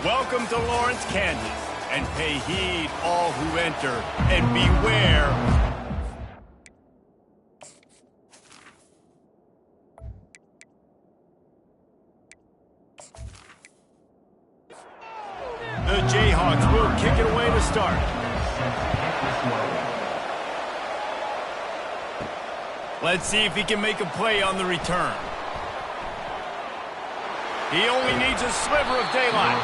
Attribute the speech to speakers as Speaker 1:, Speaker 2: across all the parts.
Speaker 1: Welcome to Lawrence, Kansas, and pay heed all who enter, and beware. The Jayhawks will kick it away to start. Let's see if he can make a play on the return. He only needs a sliver of daylight.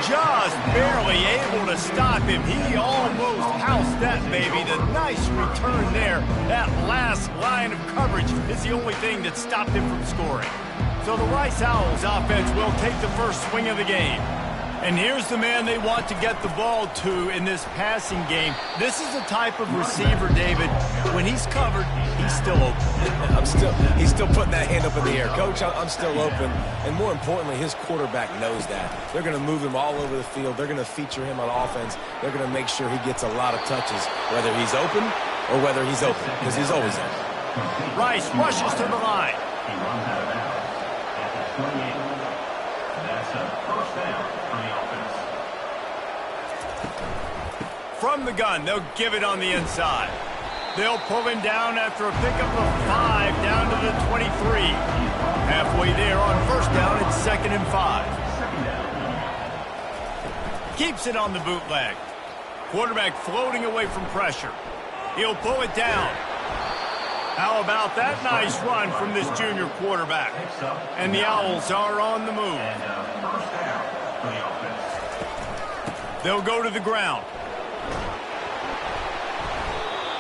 Speaker 1: Just barely able to stop him. He almost housed that baby. The nice return there. That last line of coverage is the only thing that stopped him from scoring. So the Rice Owls offense will take the first swing of the game. And here's the man they want to get the ball to in this passing game. This is the type of receiver, David, when he's covered, he's still open.
Speaker 2: He's still putting that hand up in the air. Coach, I'm still open. And more importantly, his quarterback knows that. They're going to move him all over the field. They're going to feature him on offense. They're going to make sure he gets a lot of touches, whether he's open or whether he's open, because he's always open.
Speaker 1: Rice rushes to the line.
Speaker 3: He runs out of bounds at the 28. That's a first down for the offense.
Speaker 1: From the gun, they'll give it on the inside. They'll pull him down after a pickup of 5 down to the 23. Halfway there on first down, it's 2nd and 5. Keeps it on the bootleg. Quarterback floating away from pressure. He'll pull it down. How about that nice run from this junior quarterback? And the Owls are on the move. They'll go to the ground.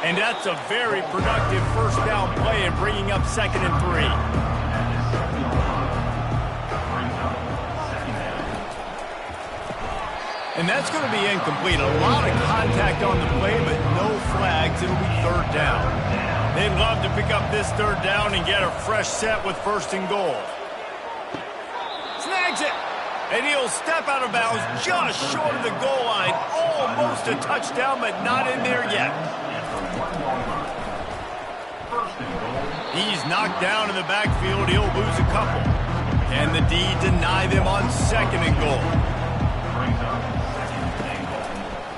Speaker 1: And that's a very productive first down play and bringing up 2nd and 3. And that's going to be incomplete. A lot of contact on the play, but no flags. It'll be 3rd down. They'd love to pick up this 3rd down and get a fresh set with 1st and goal. Snags it. And he'll step out of bounds just short of the goal line. Almost a touchdown, but not in there yet. He's knocked down in the backfield. He'll lose a couple. Can the D deny them on 2nd and goal?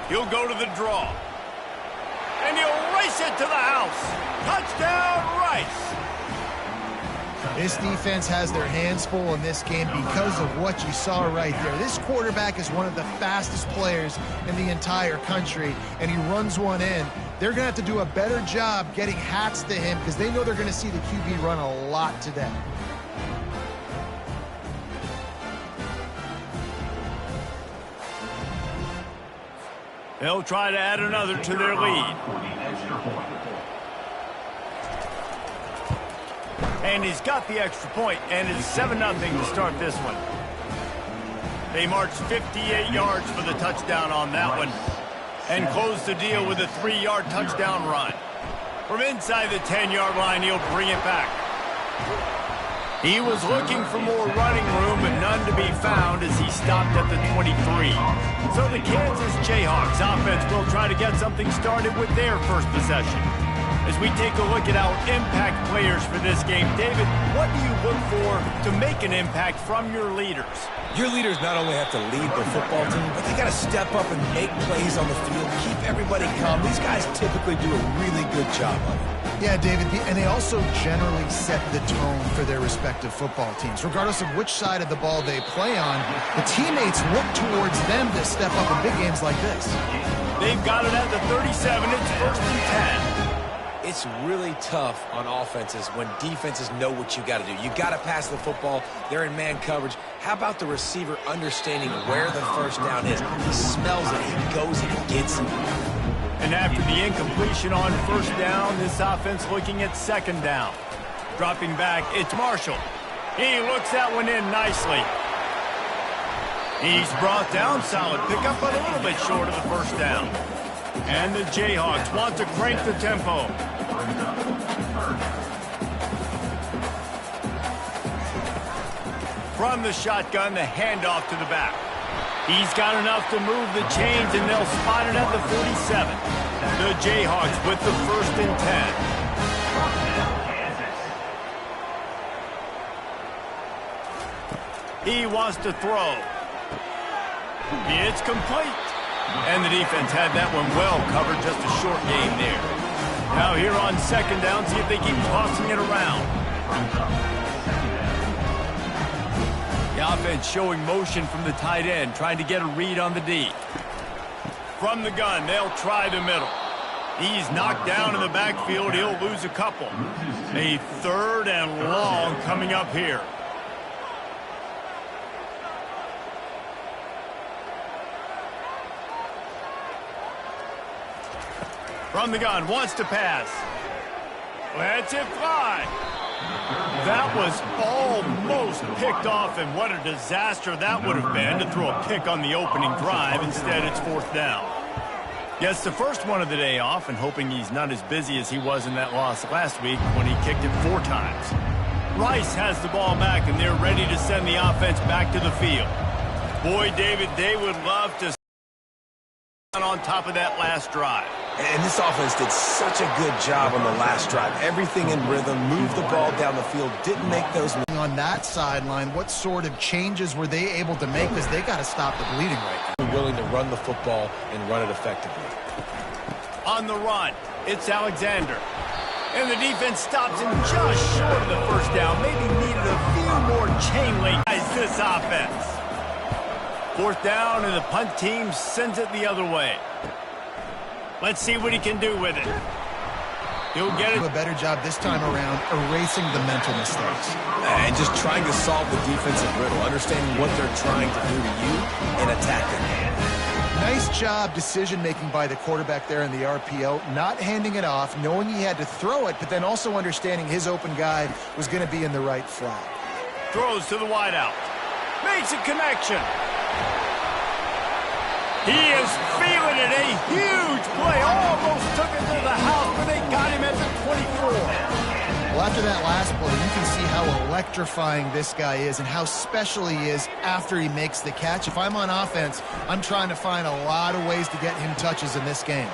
Speaker 1: He'll go to the draw. And he'll race it to the house. Touchdown, Rice.
Speaker 4: This defense has their hands full in this game because of what you saw right there. This quarterback is one of the fastest players in the entire country, and he runs one in. They're going to have to do a better job getting hats to him because they know they're going to see the QB run a lot today.
Speaker 1: They'll try to add another to their lead. And he's got the extra point, and it's 7-0 to start this one. They march 58 yards for the touchdown on that one and close the deal with a 3-yard touchdown run. From inside the 10-yard line, he'll bring it back. He was looking for more running room, but none to be found as he stopped at the 23. So the Kansas Jayhawks offense will try to get something started with their first possession. As we take a look at our impact players for this game, David, what do you look for to make an impact from your leaders?
Speaker 2: Your leaders not only have to lead their football team, but they got to step up and make plays on the field, keep everybody calm. These guys typically do a really good job of it.
Speaker 4: Yeah, David, and they also generally set the tone for their respective football teams. Regardless of which side of the ball they play on, the teammates look towards them to step up in big games like this.
Speaker 1: They've got it at the 37. It's 1st and 10.
Speaker 2: It's really tough on offenses when defenses know what you got to do. You got to pass the football. They're in man coverage. How about the receiver understanding where the first down is? He smells it. He goes and he gets it.
Speaker 1: And after the incompletion on first down, this offense looking at 2nd down. Dropping back, it's Marshall. He looks that one in nicely. He's brought down, solid pickup, but a little bit short of the first down. And the Jayhawks want to crank the tempo. From the shotgun, the handoff to the back. He's got enough to move the chains, and they'll spot it at the 47. The Jayhawks with the 1st and 10. He wants to throw. It's complete. And the defense had that one well covered, just a short game there. Now here on second down, see if they keep tossing it around. The offense showing motion from the tight end, trying to get a read on the D. From the gun, they'll try the middle. He's knocked down in the backfield. He'll lose a couple. A 3rd and long coming up here. From the gun, wants to pass. Lets it fly. That was almost picked off, and what a disaster that would have been to throw a pick on the opening drive. Instead, it's 4th down. Gets the first one of the day off, and hoping he's not as busy as he was in that loss last week when he kicked it 4 times. Rice has the ball back, and they're ready to send the offense back to the field. Boy, David, they would love to on top of that last drive.
Speaker 2: And this offense did such a good job on the last drive. Everything in rhythm, moved the ball down the field, didn't make those.
Speaker 4: On that sideline, what sort of changes were they able to make? Because they got to stop the bleeding right now.
Speaker 2: Willing to run the football and run it effectively.
Speaker 1: On the run, it's Alexander. And the defense stops him just short of the first down. Maybe needed a few more chain link. This offense. 4th down, and the punt team sends it the other way. Let's see what he can do with it. He'll get it.
Speaker 4: Do a better job this time around erasing the mental mistakes.
Speaker 2: And just trying to solve the defensive riddle, understanding what they're trying to do to you and attacking.
Speaker 4: Nice job decision-making by the quarterback there in the RPO, not handing it off, knowing he had to throw it, but then also understanding his open guy was going to be in the right flat.
Speaker 1: Throws to the wideout. Makes a connection. He is feeling it. A huge play. Almost took it to the house, but they got him at the 24.
Speaker 4: Well, after that last play, you can see how electrifying this guy is and how special he is after he makes the catch. If I'm on offense, I'm trying to find a lot of ways to get him touches in this game.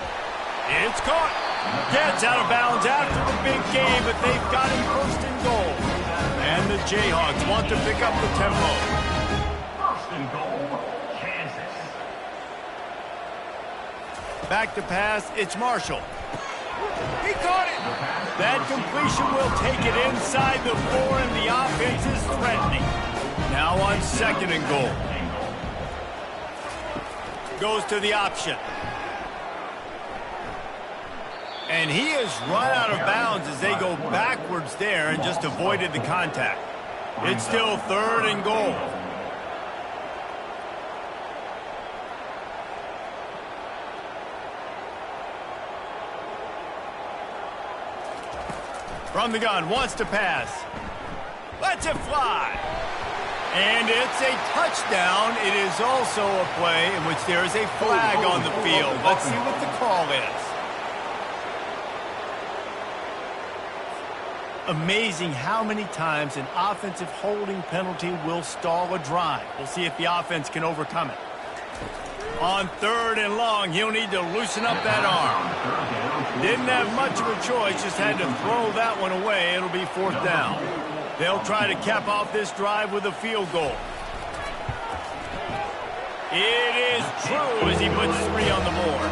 Speaker 1: It's caught. Gets out of bounds after the big game, but they've got him 1st and goal. And the Jayhawks want to pick up the tempo.
Speaker 3: 1st and goal, Kansas.
Speaker 1: Back to pass, it's Marshall. He caught it. That completion will take it inside the 4, and the offense is threatening. Now on 2nd and goal. Goes to the option. And he has run out of bounds as they go backwards there and just avoided the contact. It's still 3rd and goal. From the gun, wants to pass. Lets it fly. And it's a touchdown. It is also a play in which there is a flag on the field. Let's see what the call is. Amazing how many times an offensive holding penalty will stall a drive. We'll see if the offense can overcome it. On 3rd and long, he'll need to loosen up that arm. Didn't have much of a choice, just had to throw that one away. It'll be 4th down. They'll try to cap off this drive with a field goal. It is true as he puts 3 on the board.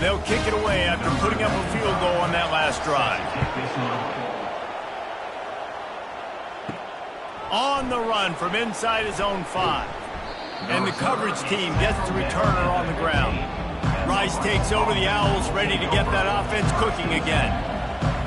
Speaker 1: They'll kick it away after putting up a field goal on that last drive. On the run from inside his own 5. And the coverage team gets the returner on the ground. Rice takes over the Owls, ready to get that offense cooking again.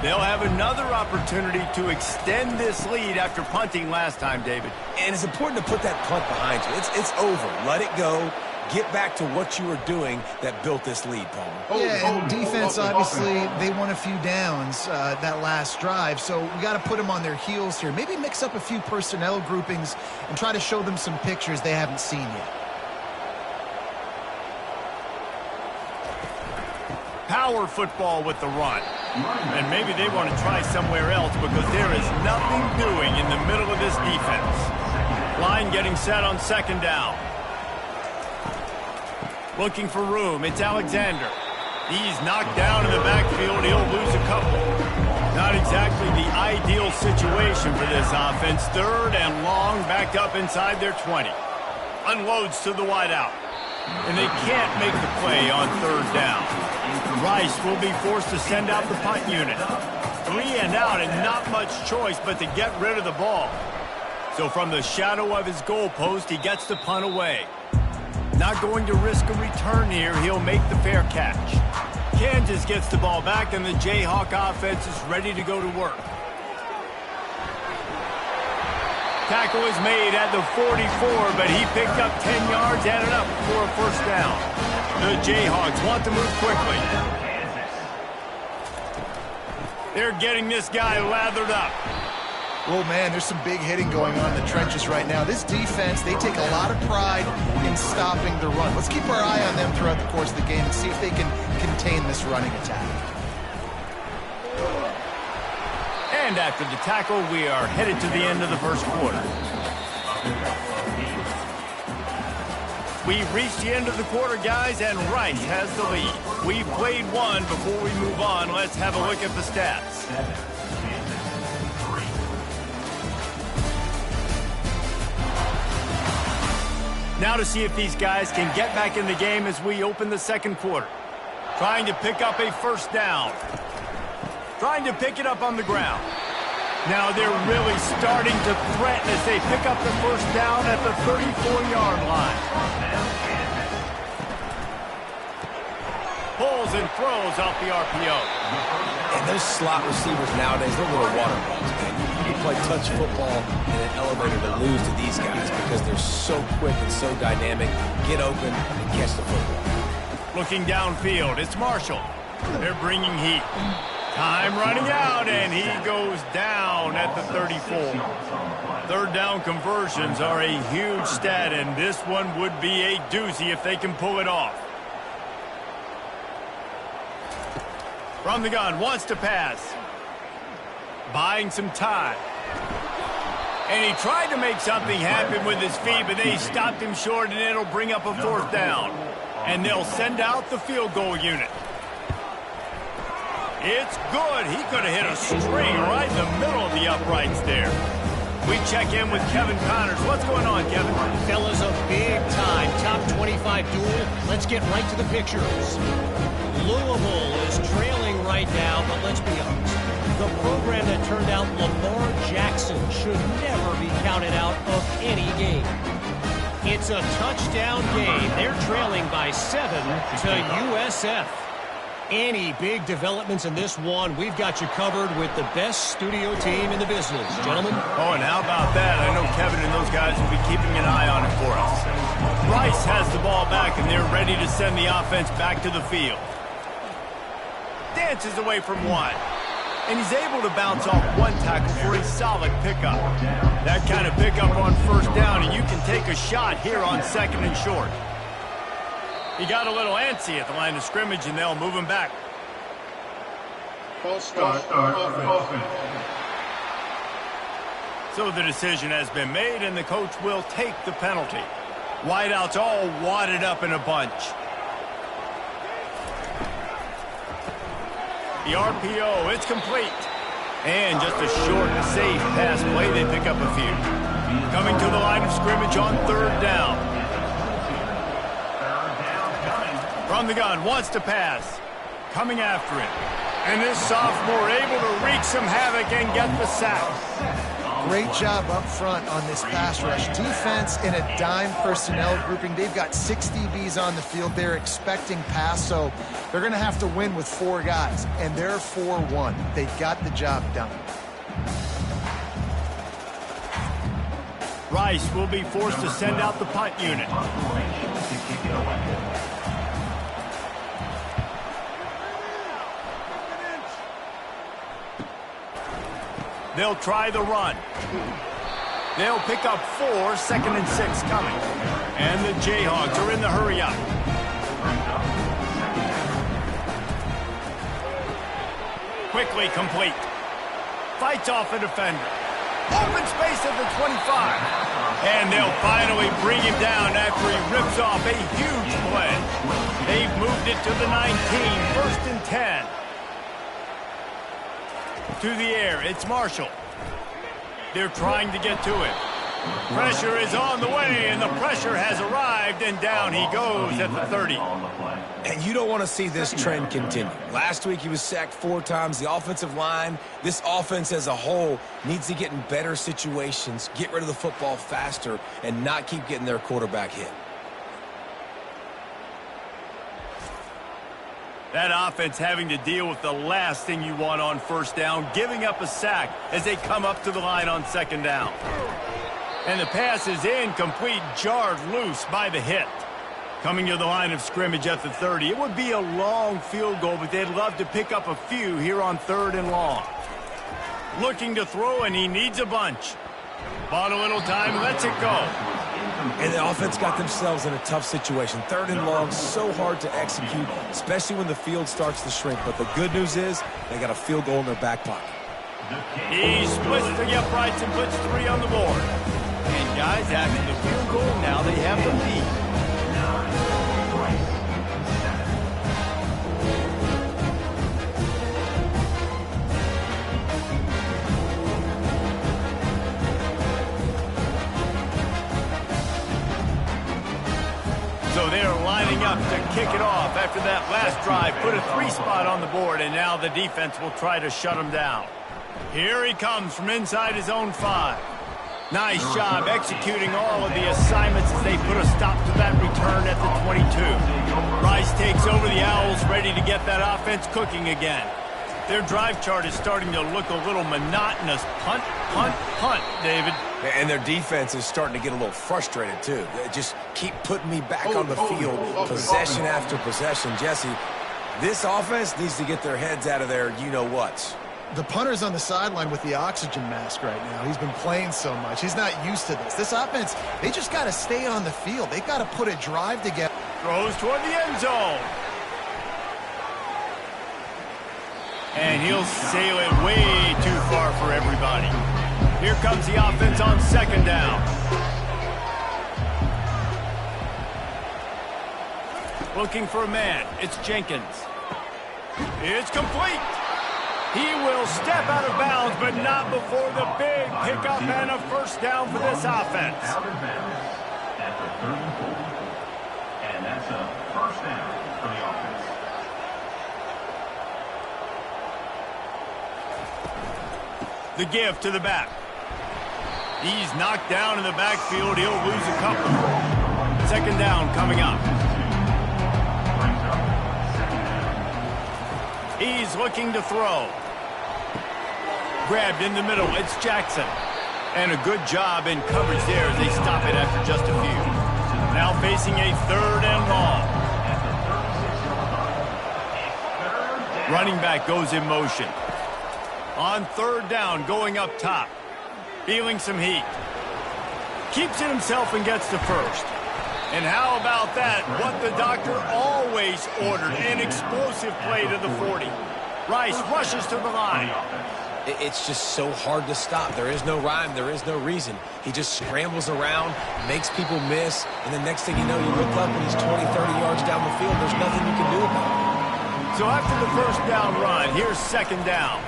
Speaker 1: They'll have another opportunity to extend this lead after punting last time, David.
Speaker 2: And it's important to put that punt behind you. It's over. Let it go. Get back to what you were doing that built this lead, Palmer.
Speaker 4: Yeah, and defense, obviously, they won a few downs that last drive, so we got to put them on their heels here. Maybe mix up a few personnel groupings and try to show them some pictures they haven't seen yet.
Speaker 1: Power football with the run. And maybe they want to try somewhere else because there is nothing doing in the middle of this defense. Line getting set on 2nd down. Looking for room, it's Alexander. He's knocked down in the backfield. He'll lose a couple. Not exactly the ideal situation for this offense. 3rd and long, backed up inside their 20. Unloads to the wideout. And they can't make the play on 3rd down. Rice will be forced to send out the punt unit. 3 and out and not much choice but to get rid of the ball. So from the shadow of his goalpost, he gets the punt away. Not going to risk a return here. He'll make the fair catch. Kansas gets the ball back, and the Jayhawk offense is ready to go to work. Tackle is made at the 44, but he picked up 10 yards, added up for a first down. The Jayhawks want to move quickly. They're getting this guy lathered up.
Speaker 4: Oh, man, there's some big hitting going on in the trenches right now. This defense, they take a lot of pride in stopping the run. Let's keep our eye on them throughout the course of the game and see if they can contain this running attack.
Speaker 1: And after the tackle, we are headed to the end of the first quarter. We've reached the end of the quarter, guys, and Rice has the lead. We've played one. Before we move on, let's have a look at the stats. Now to see if these guys can get back in the game as we open the second quarter. Trying to pick up a first down. Trying to pick it up on the ground. Now they're really starting to threaten as they pick up the first down at the 34-yard line. Pulls and throws off the RPO.
Speaker 2: And those slot receivers nowadays, they're little water balls, man. You play touch football in an elevator to lose to these guys because they're so quick and so dynamic. Get open and catch the football.
Speaker 1: Looking downfield, it's Marshall. They're bringing heat. Time running out, and he goes down at the 34. 3rd down conversions are a huge stat, and this one would be a doozy if they can pull it off. From the gun, wants to pass. Buying some time. And he tried to make something happen with his feet, but they stopped him short, and it'll bring up a 4th down. And they'll send out the field goal unit. It's good. He could have hit a string right in the middle of the uprights there. We check in with Kevin Connors. What's going on, Kevin?
Speaker 5: Fellas, a big-time top 25 duel. Let's get right to the pictures. Louisville is trailing right now, but let's be honest. The program that turned out Lamar Jackson should never be counted out of any game. It's a touchdown game. They're trailing by 7 to USF. Any big developments in this one, we've got you covered with the best studio team in the business, gentlemen.
Speaker 1: Oh, and how about that? I know Kevin and those guys will be keeping an eye on it for us. Rice has the ball back, and they're ready to send the offense back to the field. Dances away from one. And he's able to bounce off one tackle for a solid pickup. That kind of pickup on first down, and you can take a shot here on 2nd and short. He got a little antsy at the line of scrimmage, and they'll move him back.
Speaker 3: False start. Offense.
Speaker 1: So the decision has been made, and the coach will take the penalty. Wideouts all wadded up in a bunch. The RPO, it's complete. And just a short, safe pass play, they pick up a few. Coming to the line of scrimmage on 3rd down. From the gun, wants to pass. Coming after it. And this sophomore able to wreak some havoc and get the sack.
Speaker 4: Great job up front on this pass rush. Defense in a dime personnel grouping. They've got 6 DBs on the field. They're expecting pass, so they're going to have to win with 4 guys. And they're 4-1. They got the job done.
Speaker 1: Rice will be forced to send out the punt unit. They'll try the run. They'll pick up 4, 2nd and 6 coming. And the Jayhawks are in the hurry up. Quickly complete. Fights off a defender. Open space at the 25. And they'll finally bring him down after he rips off a huge play. They've moved it to the 19, 1st and 10. To the air, it's Marshall. They're trying to get to it. Pressure is on the way, and the pressure has arrived, and down he goes at the 30.
Speaker 2: And you don't want to see this trend continue. Last week he was sacked 4 times. The offensive line, this offense as a whole, needs to get in better situations, get rid of the football faster, and not keep getting their quarterback hit.
Speaker 1: That offense having to deal with the last thing you want on 1st down, giving up a sack as they come up to the line on 2nd down. And the pass is incomplete, jarred loose by the hit. Coming to the line of scrimmage at the 30. It would be a long field goal, but they'd love to pick up a few here on 3rd and long. Looking to throw, and he needs a bunch. Bought a little time, lets it go.
Speaker 2: And the offense got themselves in a tough situation. 3rd and long, so hard to execute, especially when the field starts to shrink. But the good news is they got a field goal in their back pocket.
Speaker 1: He splits the uprights and puts 3 on the board. And guys, after the field goal, now they have the lead. So they're lining up to kick it off after that last drive. Put a 3 spot on the board, and now the defense will try to shut him down. Here he comes from inside his own 5. Nice job executing all of the assignments as they put a stop to that return at the 22. Rice takes over the Owls, ready to get that offense cooking again. Their drive chart is starting to look a little monotonous. Punt, punt, punt, David.
Speaker 2: And their defense is starting to get a little frustrated, too. They just keep putting me back on the field, possession after possession. Jesse, this offense needs to get their heads out of their you-know-whats.
Speaker 4: The punter's on the sideline with the oxygen mask right now. He's been playing so much. He's not used to this. This offense, they just got to stay on the field. They got to put a drive together.
Speaker 1: Throws toward the end zone. And he'll sail it way too far for everybody. Here comes the offense on 2nd down. Looking for a man. It's Jenkins. It's complete. He will step out of bounds, but not before the big pickup and a 1st down for this offense.
Speaker 3: Out of bounds at the 3rd and 4. And that's a 1st down for the offense.
Speaker 1: The give to the back. He's knocked down in the backfield. He'll lose a couple. 2nd down coming up. He's looking to throw. Grabbed in the middle. It's Jackson. And a good job in coverage there as they stop it after just a few. Now facing a 3rd and long. Running back goes in motion. On 3rd down, going up top. Feeling some heat. Keeps it himself and gets the 1st. And how about that? What the doctor always ordered. An explosive play to the 40. Rice rushes to the line.
Speaker 2: It's just so hard to stop. There is no rhyme. There is no reason. He just scrambles around, makes people miss, and the next thing you know, you look up and he's 20, 30 yards down the field. There's nothing you can do about it.
Speaker 1: So after the 1st down run, here's 2nd down.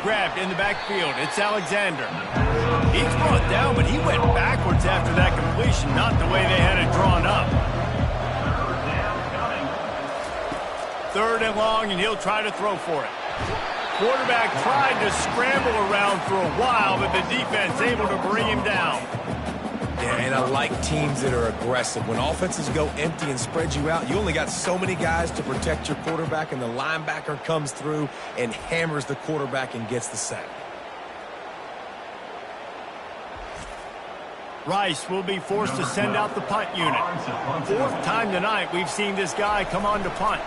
Speaker 1: Grabbed in the backfield. It's Alexander. He's brought down, but he went backwards after that completion, not the way they had it drawn up. 3rd and long, and he'll try to throw for it. Quarterback tried to scramble around for a while, but the defense able to bring him down.
Speaker 2: Yeah, and I like teams that are aggressive. When offenses go empty and spread you out, you only got so many guys to protect your quarterback, and the linebacker comes through and hammers the quarterback and gets the sack.
Speaker 1: Rice will be forced to send out the punt unit. 4th time tonight we've seen this guy come on to punt.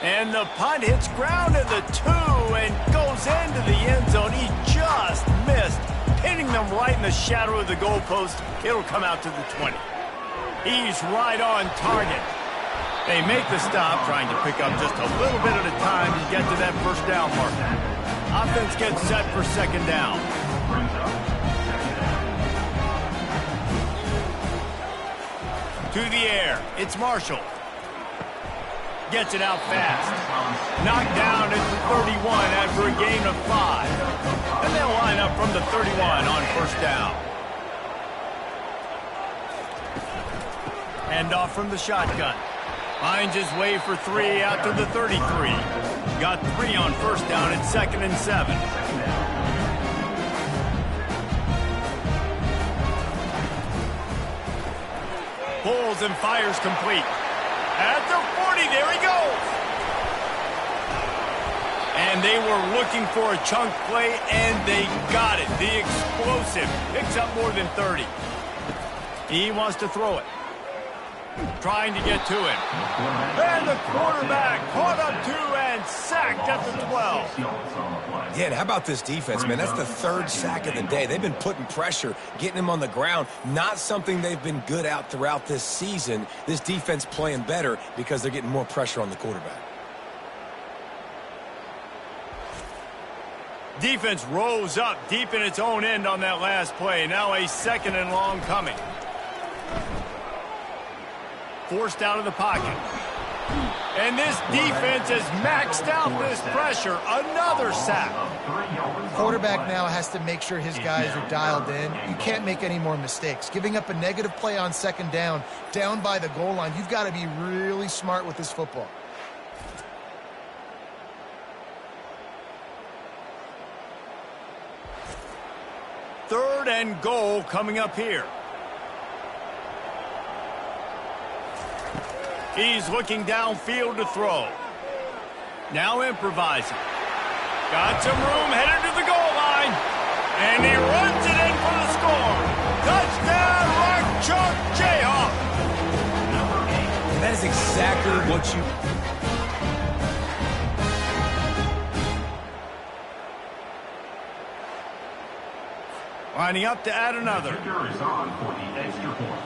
Speaker 1: And the punt hits ground at the 2 and goes into the end zone. He just missed, pinning them right in the shadow of the goalpost. It'll come out to the 20. He's right on target. They make the stop, trying to pick up just a little bit at a time to get to that first down mark. Offense gets set for second down. To the air, it's Marshall. Gets it out fast. Knocked down at the 31 after a gain of 5. And they'll line up from the 31 on first down. Hand off from the shotgun. Finds his way for 3 out to the 33. Got 3 on first down at 2nd and 7. Pulls and fires complete. At the 40, there he goes. And they were looking for a chunk play, and they got it. The explosive picks up more than 30. He wants to throw it. Trying to get to him. And the quarterback caught up to and sacked at the 12.
Speaker 2: Yeah, and how about this defense, man? That's the 3rd sack of the day. They've been putting pressure, getting him on the ground. Not something they've been good at throughout this season. This defense playing better because they're getting more pressure on the quarterback.
Speaker 1: Defense rose up deep in its own end on that last play. Now a 2nd and long coming. Forced out of the pocket. And this defense has maxed out this pressure. Another sack.
Speaker 4: Quarterback now has to make sure his guys are dialed in. You can't make any more mistakes. Giving up a negative play on second down by the goal line, you've got to be really smart with this football.
Speaker 1: Third and goal coming up here. He's looking downfield to throw. Now improvising. Got some room, headed to the goal line. And he runs it in for the score. Touchdown, Rock Chalk Jayhawk.
Speaker 2: And that is exactly what you...
Speaker 1: Lining up to add another.
Speaker 3: Kicker is on for the extra point.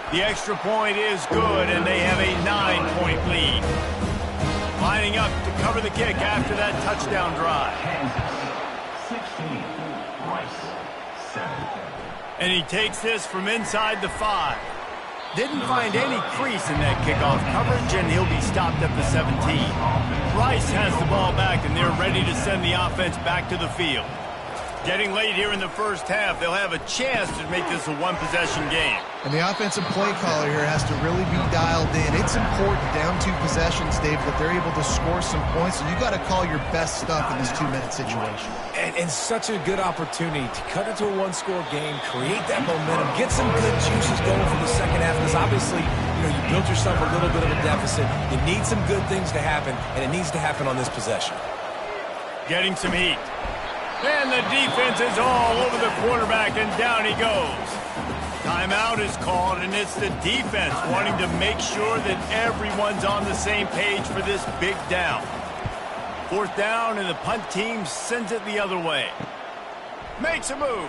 Speaker 1: The extra point is good, and they have a 9-point lead. Lining up to cover the kick after that touchdown drive.
Speaker 3: Kansas, 16. Rice, 7.
Speaker 1: And he takes this from inside the 5. Didn't find any crease in that kickoff coverage, and he'll be stopped at the 17. Rice has the ball back, and they're ready to send the offense back to the field. Getting late here in the first half, they'll have a chance to make this a one-possession game.
Speaker 4: And the offensive play caller here has to really be dialed in. It's important down 2 possessions, Dave, that they're able to score some points. So you got to call your best stuff in this 2-minute situation.
Speaker 2: And such a good opportunity to cut into a 1-score game, create that momentum, get some good juices going for the second half. Because obviously, you built yourself a little bit of a deficit. You need some good things to happen, and it needs to happen on this possession.
Speaker 1: Getting some heat. And the defense is all over the quarterback, and down he goes. Timeout is called, and it's the defense wanting to make sure that everyone's on the same page for this big down. 4th down, and the punt team sends it the other way. Makes a move.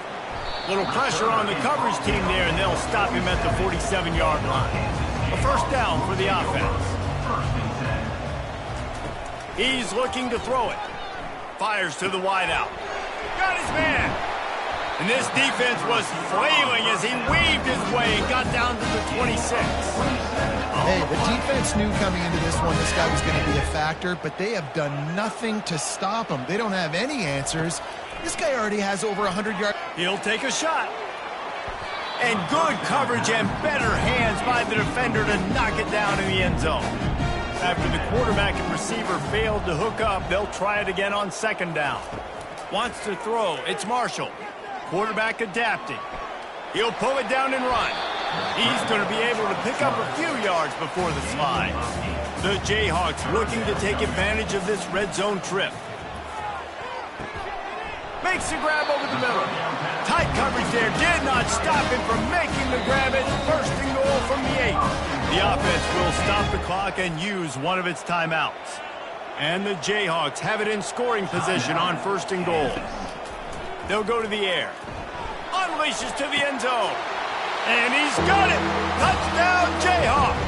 Speaker 1: Little pressure on the coverage team there, and they'll stop him at the 47-yard line. A first down for the offense. He's looking to throw it. Fires to the wideout. Got his man. And this defense was flailing as he weaved his way and got down to the 26.
Speaker 4: Hey, the defense knew coming into this one this guy was going to be a factor, but they have done nothing to stop him. They don't have any answers. This guy already has over 100 yards.
Speaker 1: He'll take a shot. And good coverage and better hands by the defender to knock it down in the end zone. After the quarterback and receiver failed to hook up, they'll try it again on 2nd down. Wants to throw. It's Marshall. Quarterback adapting. He'll pull it down and run. He's going to be able to pick up a few yards before the slide. The Jayhawks looking to take advantage of this red zone trip. Makes the grab over the middle. Tight coverage there did not stop him from making the grab at 1st and goal from the 8. The offense will stop the clock and use one of its timeouts. And the Jayhawks have it in scoring position on 1st and goal. They'll go to the air. Unleashes to the end zone. And he's got it! Touchdown, Jayhawks!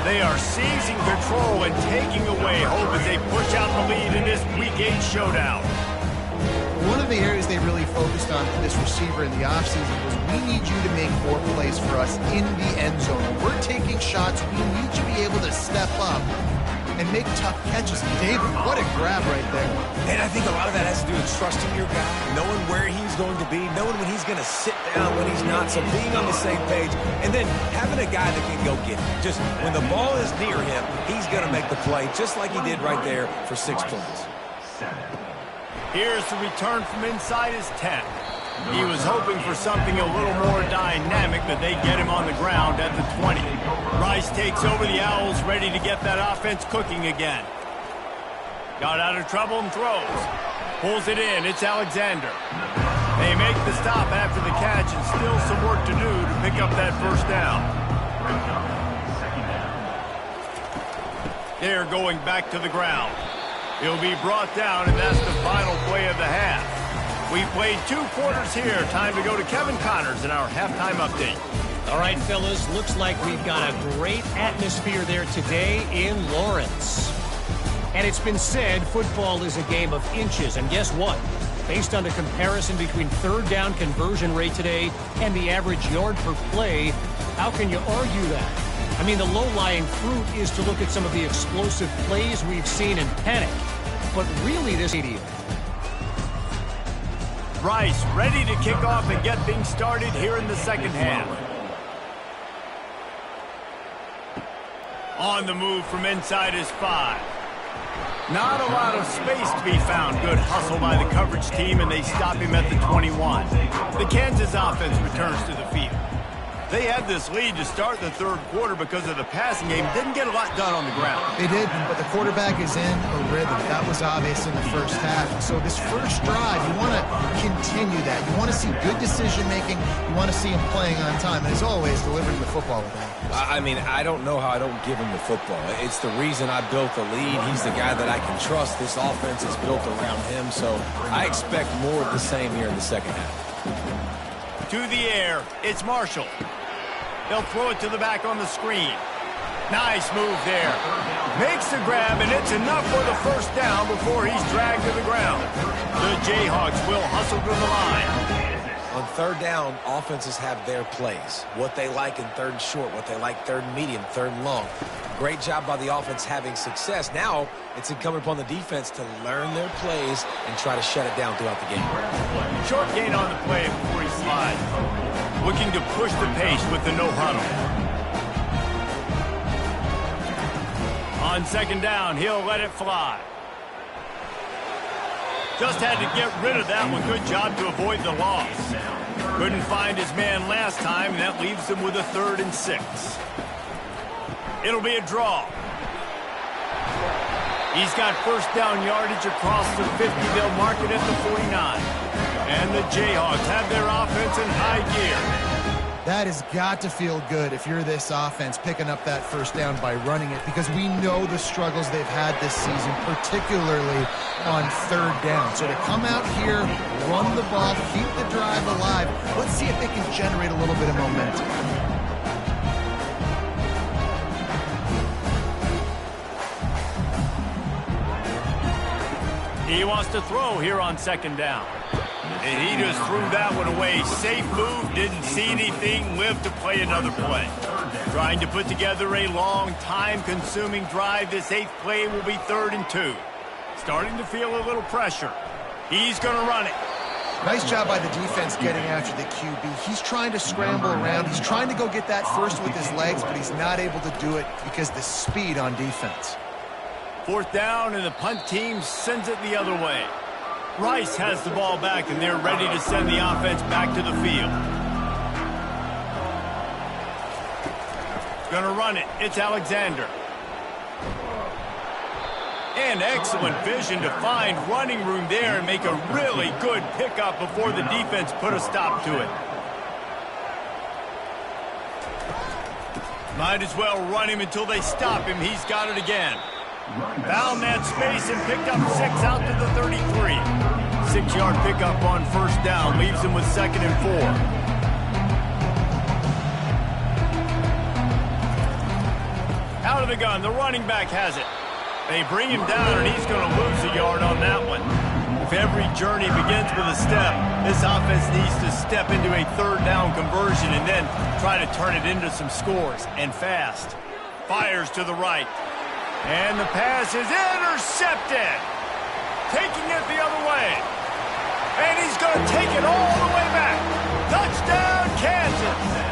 Speaker 1: They are seizing control and taking away hope as they push out the lead in this Week 8 showdown.
Speaker 4: One of the areas they really focused on for this receiver in the offseason was we need you to make more plays for us in the end zone. When we're taking shots, we need you to be able to step up and make tough catches. David, what a grab right there.
Speaker 2: And I think a lot of that has to do with trusting your guy, knowing where he's going to be, knowing when he's going to sit down, when he's not, so being on the same page, and then having a guy that can go get it. Just when the ball is near him, he's going to make the play, just like he did right there for 6 points.
Speaker 1: Here's the return from inside his 10. He was hoping for something a little more dynamic, but they get him on the ground at the 20. Rice takes over the Owls, ready to get that offense cooking again. Got out of trouble and throws. Pulls it in. It's Alexander. They make the stop after the catch, and still some work to do to pick up that first down. They're going back to the ground. He'll be brought down, and that's the final play of the half. We played 2 quarters here. Time to go to Kevin Connors in our halftime update.
Speaker 5: All right, fellas, looks like we've got a great atmosphere there today in Lawrence. And it's been said football is a game of inches. And guess what? Based on the comparison between third down conversion rate today and the average yard per play, how can you argue that? I mean, the low-lying fruit is to look at some of the explosive plays we've seen in Panic. But really, this idiot.
Speaker 1: Rice ready to kick off and get things started here in the second half. On the move from inside his 5. Not a lot of space to be found. Good hustle by the coverage team, and they stop him at the 21. The Kansas offense returns to the field. They had this lead to start the third quarter because of the passing game. Didn't get a lot done on the ground.
Speaker 4: They did, but the quarterback is in a rhythm. That was obvious in the first half. So this first drive, you want to continue that. You want to see good decision-making. You want to see him playing on time. And as always, delivering the football with that.
Speaker 2: I mean, I don't know how I don't give him the football. It's the reason I built the lead. He's the guy that I can trust. This offense is built around him. So I expect more of the same here in the second half.
Speaker 1: To the air, it's Marshall. They'll throw it to the back on the screen. Nice move there. Makes the grab, and it's enough for the first down before he's dragged to the ground. The Jayhawks will hustle to the line.
Speaker 2: On third down, offenses have their plays. What they like in third and short, what they like third and medium, third and long. Great job by the offense having success. Now it's incumbent upon the defense to learn their plays and try to shut it down throughout the game.
Speaker 1: Short gain on the play before he slides. Looking to push the pace with the no huddle. On second down, he'll let it fly. Just had to get rid of that one. Good job to avoid the loss. Couldn't find his man last time, and that leaves him with a 3rd and 6. It'll be a draw. He's got first down yardage across the 50. They'll mark it at the 49. And the Jayhawks have their offense in high gear.
Speaker 4: That has got to feel good if you're this offense picking up that first down by running it, because we know the struggles they've had this season, particularly on third down. So to come out here, run the ball, keep the drive alive, let's see if they can generate a little bit of momentum.
Speaker 1: He wants to throw here on second down. And he just threw that one away. Safe move, didn't see anything, lived to play another play. Trying to put together a long, time-consuming drive. This 8th play will be 3rd and 2. Starting to feel a little pressure. He's going to run it.
Speaker 4: Nice job by the defense getting after the QB. He's trying to scramble around. He's trying to go get that first with his legs, but he's not able to do it because the speed on defense.
Speaker 1: 4th down, and the punt team sends it the other way. Rice has the ball back, and they're ready to send the offense back to the field. Gonna run it. It's Alexander. And excellent vision to find running room there and make a really good pickup before the defense put a stop to it. Might as well run him until they stop him. He's got it again. Found that space and picked up 6 out to the 33. 6-yard pickup on first down leaves him with 2nd and 4. the gun. The running back has it. They bring him down, and he's going to lose a yard on that one. If every journey begins with a step, this offense needs to step into a third down conversion and then try to turn it into some scores, and fast. Fires to the right. And the pass is intercepted. Taking it the other way. And he's going to take it all the way back. Touchdown, Kansas.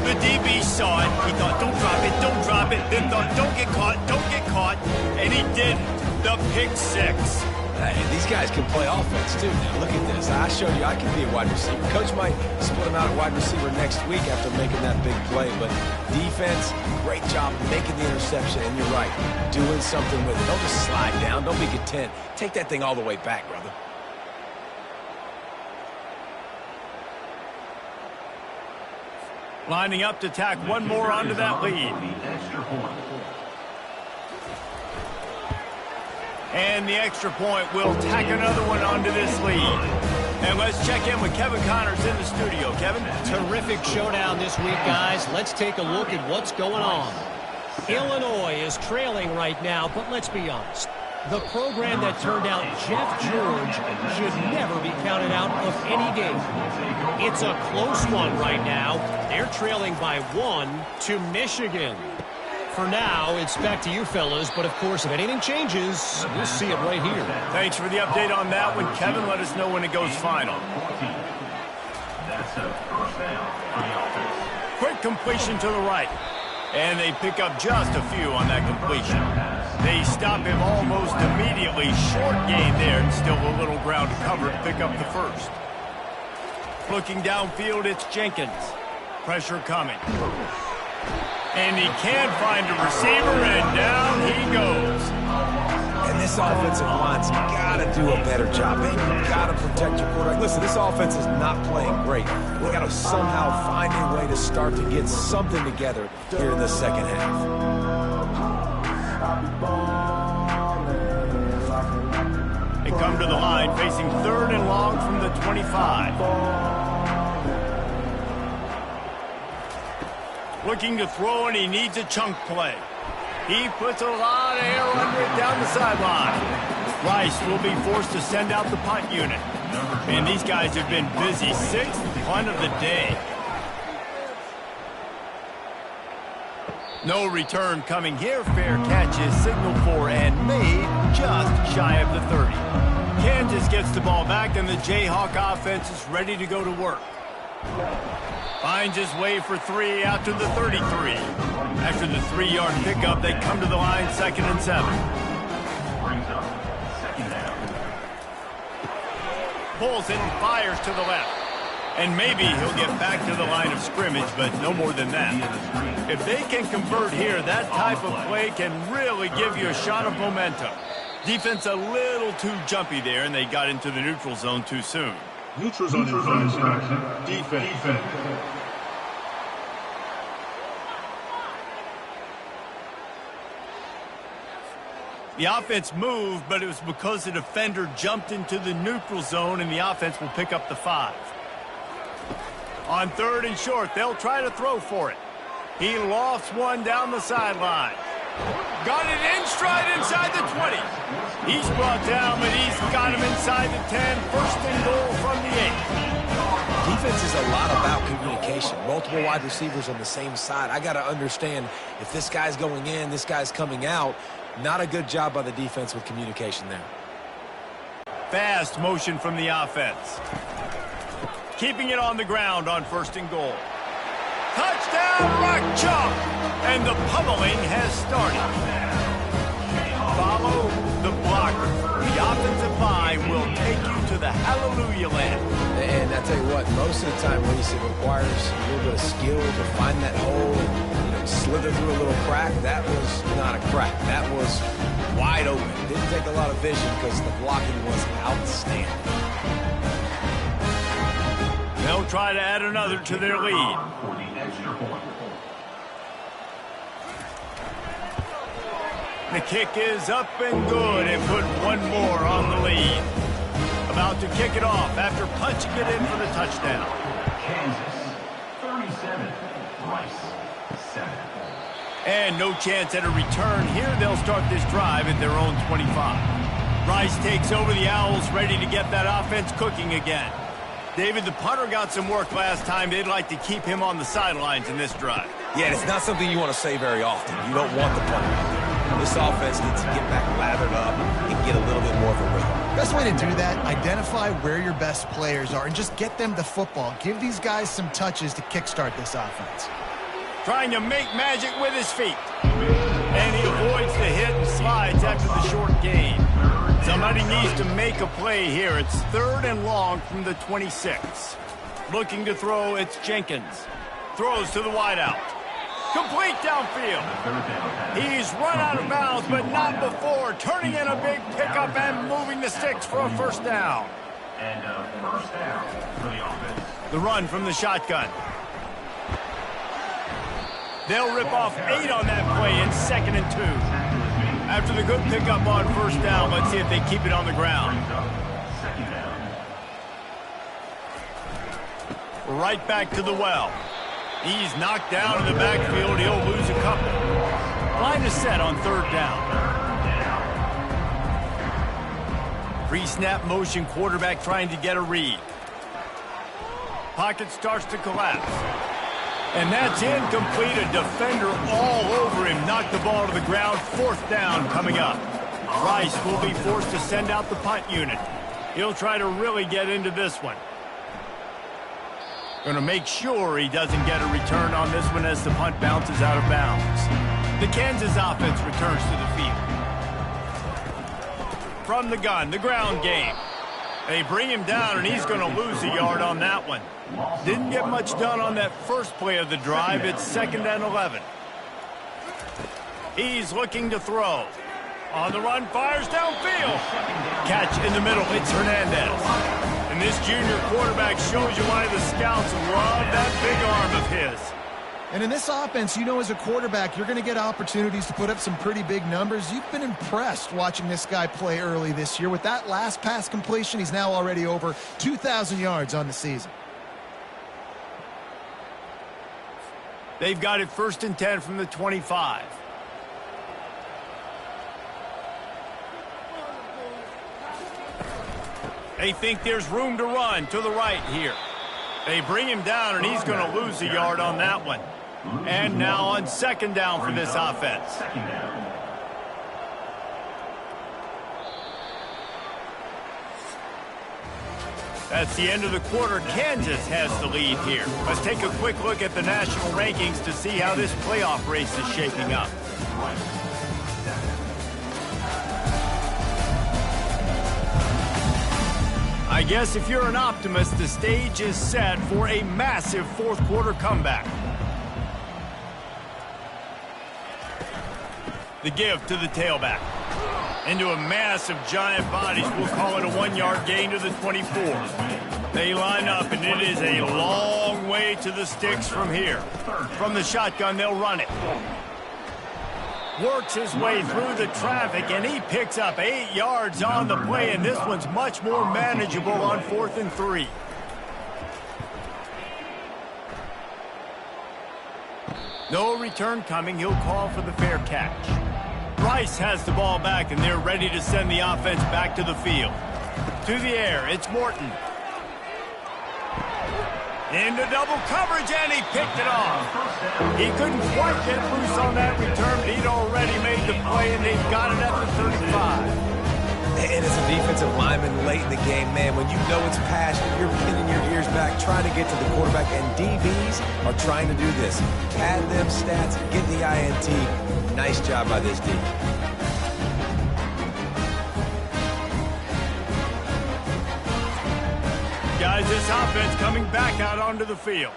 Speaker 1: The DB saw it. He thought, don't drop it, don't drop it. Then thought, don't get caught, don't get caught. And he didn't. The pick six.
Speaker 2: Hey, these guys can play offense, too. Now, look at this. I showed you I can be a wide receiver. Coach might split him out at wide receiver next week after making that big play. But defense, great job making the interception. And you're right, doing something with it. Don't just slide down. Don't be content. Take that thing all the way back, brother.
Speaker 1: Lining up to tack one more onto that lead. And the extra point will tack another one onto this lead. And let's check in with Kevin Connors in the studio. Kevin?
Speaker 5: Terrific showdown this week, guys. Let's take a look at what's going on. Illinois is trailing right now, but let's be honest. The program that turned out Jeff George should never be counted out of any game. It's a close one right now. They're trailing by 1 to Michigan. For now, it's back to you fellas, but of course, if anything changes, we'll see it right here.
Speaker 1: Thanks for the update on that one, Kevin. Let us know when it goes final.
Speaker 3: That's a first down for the offense.
Speaker 1: Quick completion to the right. And they pick up just a few on that completion. They stop him almost immediately. Short gain there, and still a little ground to cover to pick up the first. Looking downfield, it's Jenkins. Pressure coming. And he can't find a receiver, and down he goes.
Speaker 2: And this offensive line's got to do a better job. They got to protect your quarterback. Listen, this offense is not playing great. We got to somehow find a way to start to get something together here in the second half.
Speaker 1: They come to the line, facing 3rd and long from the 25. Looking to throw, and he needs a chunk play. He puts a lot of air under it down the sideline. Rice will be forced to send out the punt unit. And these guys have been busy. 6th punt of the day. No return coming here. Fair catch is signaled for and made just shy of the 30. Kansas gets the ball back, and the Jayhawk offense is ready to go to work. Finds his way for 3 out to the 33. After the 3-yard pickup, they come to the line 2nd and 7.
Speaker 3: Brings up second down.
Speaker 1: Pulls it and fires to the left. And maybe he'll get back to the line of scrimmage, but no more than that. If they can convert here, that type of play can really give you a shot of momentum. Defense a little too jumpy there, and they got into the neutral zone too soon.
Speaker 6: Neutral zone infraction. Defense.
Speaker 1: The offense moved, but it was because the defender jumped into the neutral zone, and the offense will pick up the 5. On 3rd and short, they'll try to throw for it. He lofts one down the sideline. Got it in stride inside the 20. He's brought down, but he's got him inside the 10. 1st and goal from the 8.
Speaker 2: Defense is a lot about communication. Multiple wide receivers on the same side. I got to understand if this guy's going in, this guy's coming out. Not a good job by the defense with communication there.
Speaker 1: Fast motion from the offense. Keeping it on the ground on 1st and goal. Touchdown, Rock Chalk! And the pummeling has started. Follow the blocker. The offensive line will take you to the hallelujah land.
Speaker 2: And I tell you what, most of the time, Reese, it requires a little bit of skill to find that hole, slither through a little crack. That was not a crack. That was wide open. Didn't take a lot of vision because the blocking was outstanding.
Speaker 1: They'll try to add another to their lead.
Speaker 3: For the extra point.
Speaker 1: The kick is up and good, and put one more on the lead. About to kick it off after punching it in for the touchdown.
Speaker 3: Kansas 37, Rice 7.
Speaker 1: And no chance at a return here. They'll start this drive at their own 25. Rice takes over the Owls, ready to get that offense cooking again. David, the punter got some work last time. They'd like to keep him on the sidelines in this drive.
Speaker 2: Yeah, it's not something you want to say very often. You don't want the punter out there. This offense needs to get back lathered up and get a little bit more of a rhythm.
Speaker 4: Best way to do that, identify where your best players are and just get them the football. Give these guys some touches to kickstart this offense.
Speaker 1: Trying to make magic with his feet. And he avoids the hit and slides after the short gain. Somebody needs to make a play here. It's 3rd and long from the 26. Looking to throw, it's Jenkins. Throws to the wideout. Complete downfield. He's run out of bounds, but not before. Turning in a big pickup and moving the sticks for a first down.
Speaker 3: And first down for the offense.
Speaker 1: The run from the shotgun. They'll rip off 8 on that play in 2nd and 2. After the good pickup on first down, let's see if they keep it on the ground.
Speaker 3: Second down.
Speaker 1: Right back to the well. He's knocked down in the backfield. He'll lose a couple. Line is set on 3rd down. Pre-snap motion, quarterback trying to get a read. Pocket starts to collapse. And that's incomplete. A defender all over him. Knocked the ball to the ground. 4th down coming up. Rice will be forced to send out the punt unit. He'll try to really get into this one. Going to make sure he doesn't get a return on this one as the punt bounces out of bounds. The Kansas offense returns to the field. From the gun, the ground game. They bring him down, and he's going to lose a yard on that one. Didn't get much done on that first play of the drive. It's 2nd and 11. He's looking to throw. On the run, fires downfield. Catch in the middle. It's Hernandez. And this junior quarterback shows you why the scouts love that big arm of his.
Speaker 4: And in this offense, you know, as a quarterback, you're going to get opportunities to put up some pretty big numbers. You've been impressed watching this guy play early this year. With that last pass completion, he's now already over 2,000 yards on the season.
Speaker 1: They've got it 1st and 10 from the 25. They think there's room to run to the right here. They bring him down, and he's going to lose a yard on that one. And now on 2nd down for this offense.
Speaker 3: Second down.
Speaker 1: That's the end of the quarter. Kansas has the lead here. Let's take a quick look at the national rankings to see how this playoff race is shaping up. I guess if you're an optimist, the stage is set for a massive 4th quarter comeback. The give to the tailback. Into a mass of giant bodies. We'll call it a 1-yard gain to the 24. They line up, and it is a long way to the sticks from here. From the shotgun, they'll run it. Works his way through the traffic, and he picks up 8 yards on the play, and this one's much more manageable on 4th and 3. No return coming. He'll call for the fair catch. Rice has the ball back, and they're ready to send the offense back to the field. To the air, it's Morton. Into double coverage, and he picked it off. He couldn't quite get loose on that return, but he'd already made the play, and they've got it at the 35.
Speaker 2: And as a defensive lineman late in the game, man, when you know it's passionate, you're pinning your ears back, trying to get to the quarterback, and DBs are trying to do this. Pad them stats, get the INT. Nice job by this D.
Speaker 1: Guys, this offense coming back out onto the field.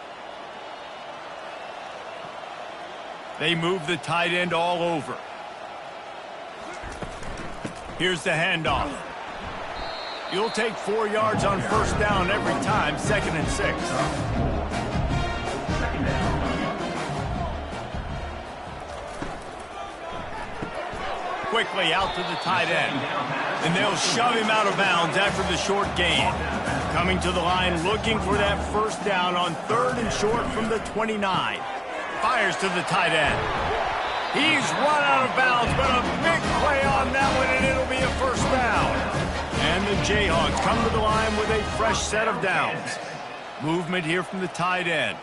Speaker 1: They move the tight end all over. Here's the handoff. You'll take 4 yards on 1st down every time, 2nd and 6. Quickly out to the tight end. And they'll shove him out of bounds after the short gain. Coming to the line, looking for that 1st down on 3rd and short from the 29. Fires to the tight end. He's run out of bounds, but a big play on that one, and it'll be a first down. And the Jayhawks come to the line with a fresh set of downs. Movement here from the tight end.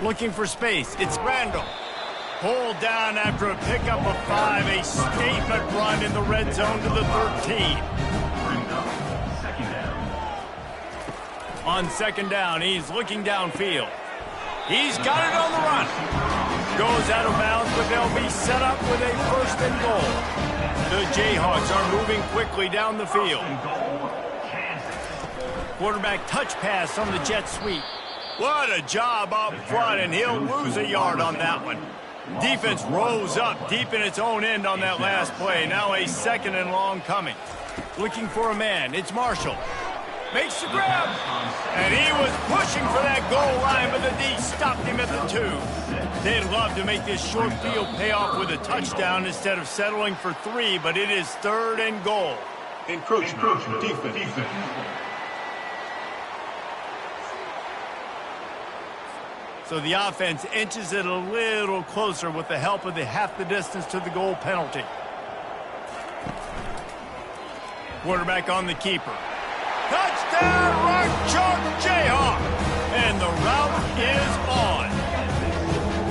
Speaker 1: Looking for space. It's Randall. Pulled down after a pickup of 5. A statement run in the red zone to the 13. On second down, he's looking downfield. He's got it on the run. Goes out of bounds, but they'll be set up with a first and goal. The Jayhawks are moving quickly down the field. Quarterback touch pass on the jet sweep. What a job up front, and he'll lose a yard on that one. Defense rose up deep in its own end on that last play. Now a second and long coming. Looking for a man. It's Marshall. Makes the grab. And he was pushing for that goal line, but the D stopped him at the 2. They'd love to make this short field pay off with a touchdown instead of settling for 3, but it is third and goal.
Speaker 6: Encroachment. Defense.
Speaker 1: So the offense inches it a little closer with the help of the half the distance to the goal penalty. Quarterback on the keeper. Touchdown, Rock Chalk Jayhawk! And the route is on.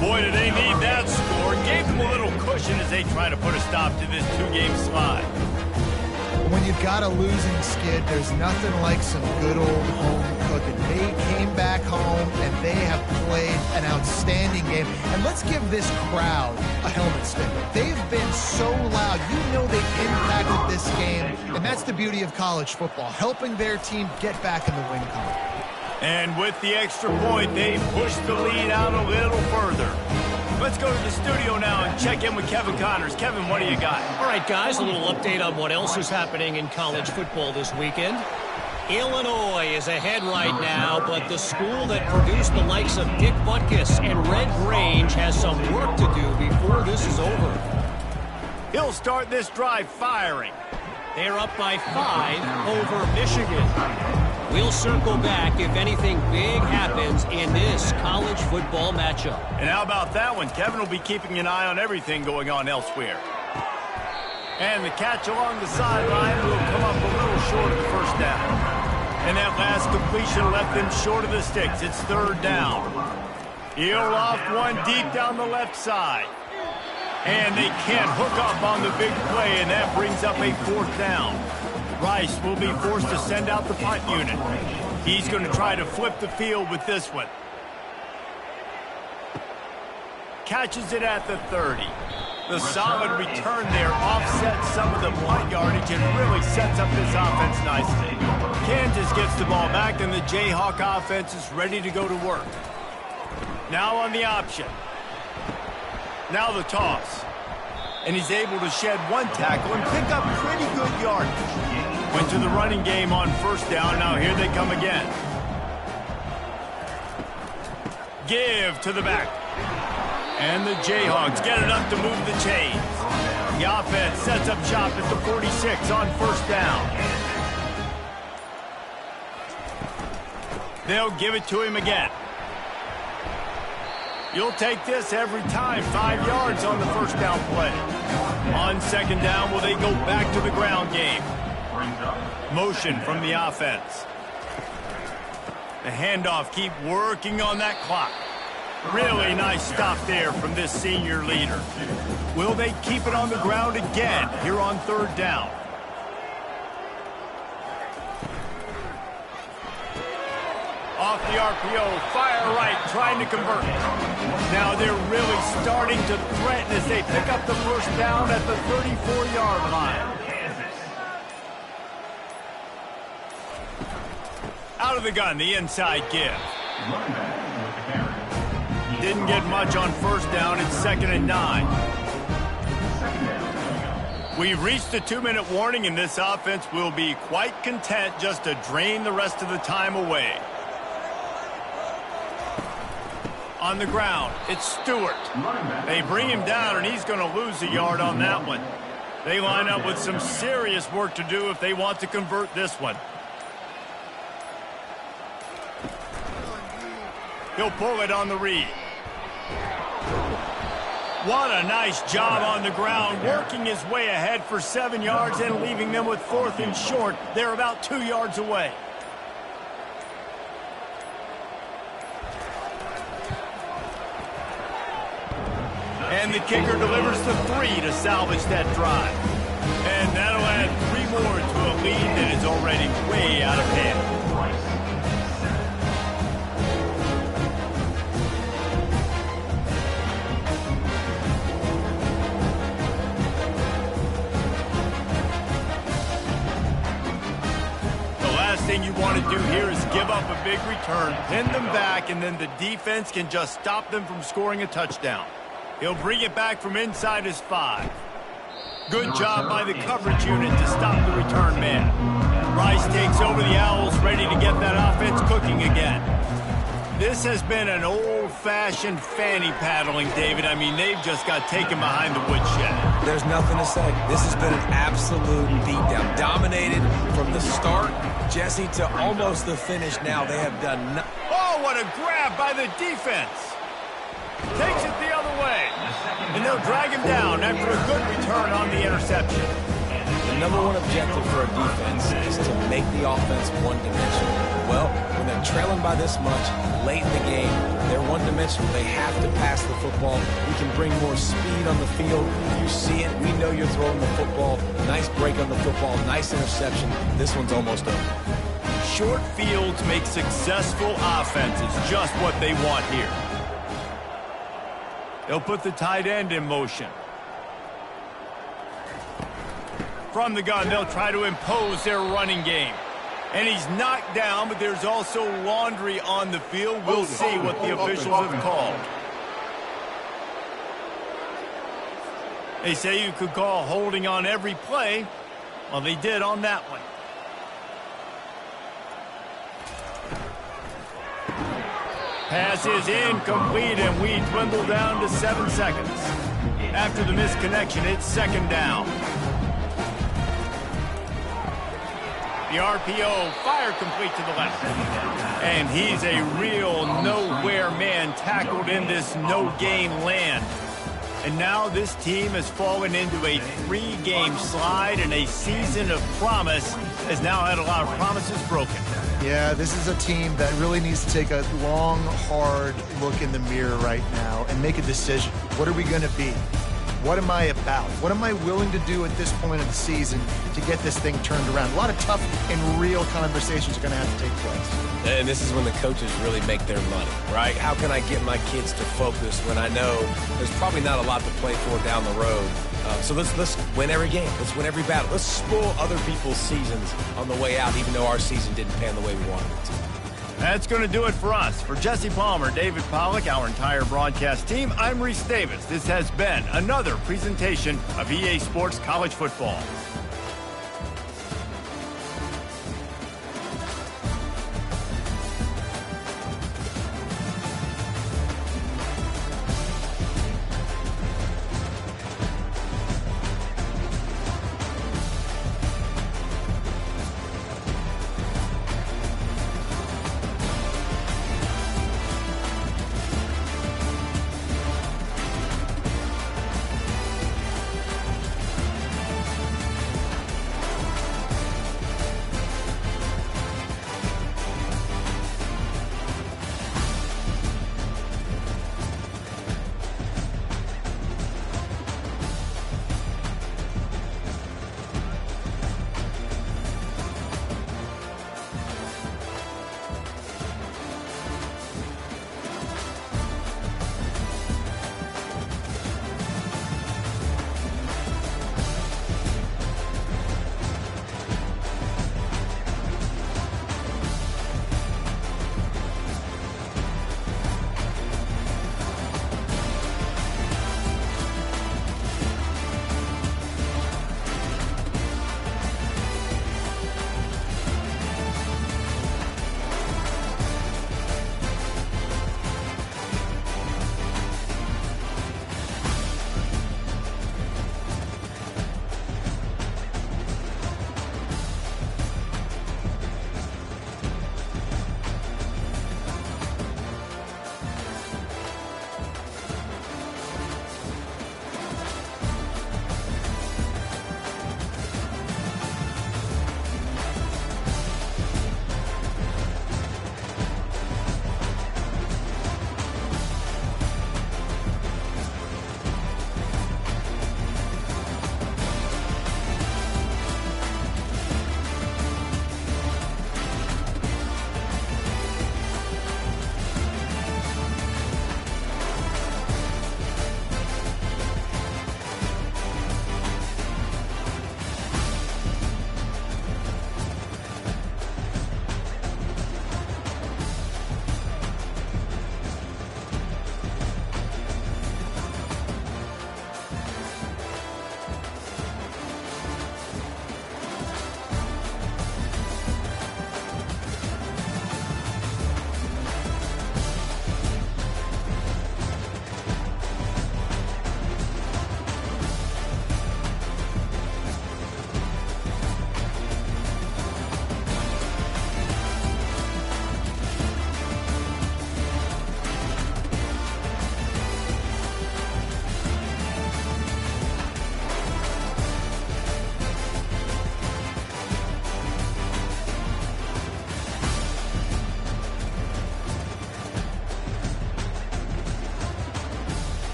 Speaker 1: Boy, do they need that score. Gave them a little cushion as they try to put a stop to this 2-game slide.
Speaker 4: When you've got a losing skid, there's nothing like some good old home cooking. They came back home, and they have played an outstanding game. And let's give this crowd a helmet sticker. They've been so loud. You know they've impacted this game, and that's the beauty of college football, helping their team get back in the win column.
Speaker 1: And with the extra point, they push the lead out a little further. Let's go to the studio now and check in with Kevin Connors. Kevin, what do you got?
Speaker 5: All right, guys, a little update on what else is happening in college football this weekend. Illinois is ahead right now, but the school that produced the likes of Dick Butkus and Red Grange has some work to do before this is over.
Speaker 1: He'll start this drive firing.
Speaker 5: They're up by 5 over Michigan. We'll circle back if anything big happens in this college football matchup.
Speaker 1: And how about that one? Kevin will be keeping an eye on everything going on elsewhere. And the catch along the sideline will come up a little short of the first down. And that last completion left them short of the sticks. It's third down. He'll loft one deep down the left side. And they can't hook up on the big play, and that brings up a fourth down. Rice will be forced to send out the punt unit. He's going to try to flip the field with this one. Catches it at the 30. The solid return there offsets some of the punt yardage and really sets up this offense nicely. Kansas gets the ball back, and the Jayhawk offense is ready to go to work. Now on the option. Now the toss. And he's able to shed one tackle and pick up pretty good yardage. Went to the running game on first down. Now here they come again. Give to the back. And the Jayhawks get it up to move the chains. The offense sets up shop at the 46 on first down. They'll give it to him again. You'll take this every time. 5 yards on the first down play. On second down, will they go back to the ground game? Motion from the offense. The handoff, keep working on that clock. Really nice stop there from this senior leader. Will they keep it on the ground again here on third down? Off the RPO, fire right, trying to convert. Now they're really starting to threaten as they pick up the first down at the 34-yard line. Out of the gun, the inside give. Didn't get much on first down. It's 2nd and 9. We've reached the 2-minute warning, and this offense will be quite content just to drain the rest of the time away. On the ground, it's Stewart. They bring him down, and he's going to lose a yard on that one. They line up with some serious work to do if they want to convert this one. He'll pull it on the read. What a nice job on the ground, working his way ahead for 7 yards and leaving them with 4th and short. They're about 2 yards away. And the kicker delivers the 3 to salvage that drive. And that'll add 3 more to a lead that is already way out of hand. Thing you want to do here is give up a big return, pin them back, and then the defense can just stop them from scoring a touchdown. He'll bring it back from inside his 5. Good job by the coverage unit to stop the return man. Rice takes over the Owls, ready to get that offense cooking again. This has been an old-fashioned fanny paddling, David. I mean, they've just got taken behind the woodshed.
Speaker 2: There's nothing to say. This has been an absolute beatdown. Dominated from the start, Jesse, to almost the finish now. They have done nothing.
Speaker 1: Oh, what a grab by the defense. Takes it the other way. And they'll drag him down after a good return on the interception.
Speaker 2: The number one objective for a defense is to make the offense one-dimensional. Well, when they're trailing by this much, late in the game, they're one-dimensional. They have to pass the football. We can bring more speed on the field. You see it. We know you're throwing the football. Nice break on the football. Nice interception. This one's almost over.
Speaker 1: Short fields make successful offenses just what they want here. They'll put the tight end in motion. From the gun, they'll try to impose their running game. And he's knocked down, but there's also laundry on the field. We'll see what the officials have called. They say you could call holding on every play. Well, they did on that one. Pass is incomplete, and we dwindle down to 7 seconds. After the misconnection, it's 2nd down. The RPO, fire complete to the left. And he's a real nowhere man, tackled in this no-gain land. And now this team has fallen into a 3-game slide, and a season of promise has now had a lot of promises broken.
Speaker 4: Yeah, this is a team that really needs to take a long, hard look in the mirror right now and make a decision. What are we going to be? What am I about? What am I willing to do at this point of the season to get this thing turned around? A lot of tough and real conversations are going to have to take place.
Speaker 2: And this is when the coaches really make their money, right? How can I get my kids to focus when I know there's probably not a lot to play for down the road? So let's win every game. Let's win every battle. Let's spoil other people's seasons on the way out, even though our season didn't pan the way we wanted it to.
Speaker 1: That's going to do it for us. For Jesse Palmer, David Pollack, our entire broadcast team, I'm Reese Davis. This has been another presentation of EA Sports College Football.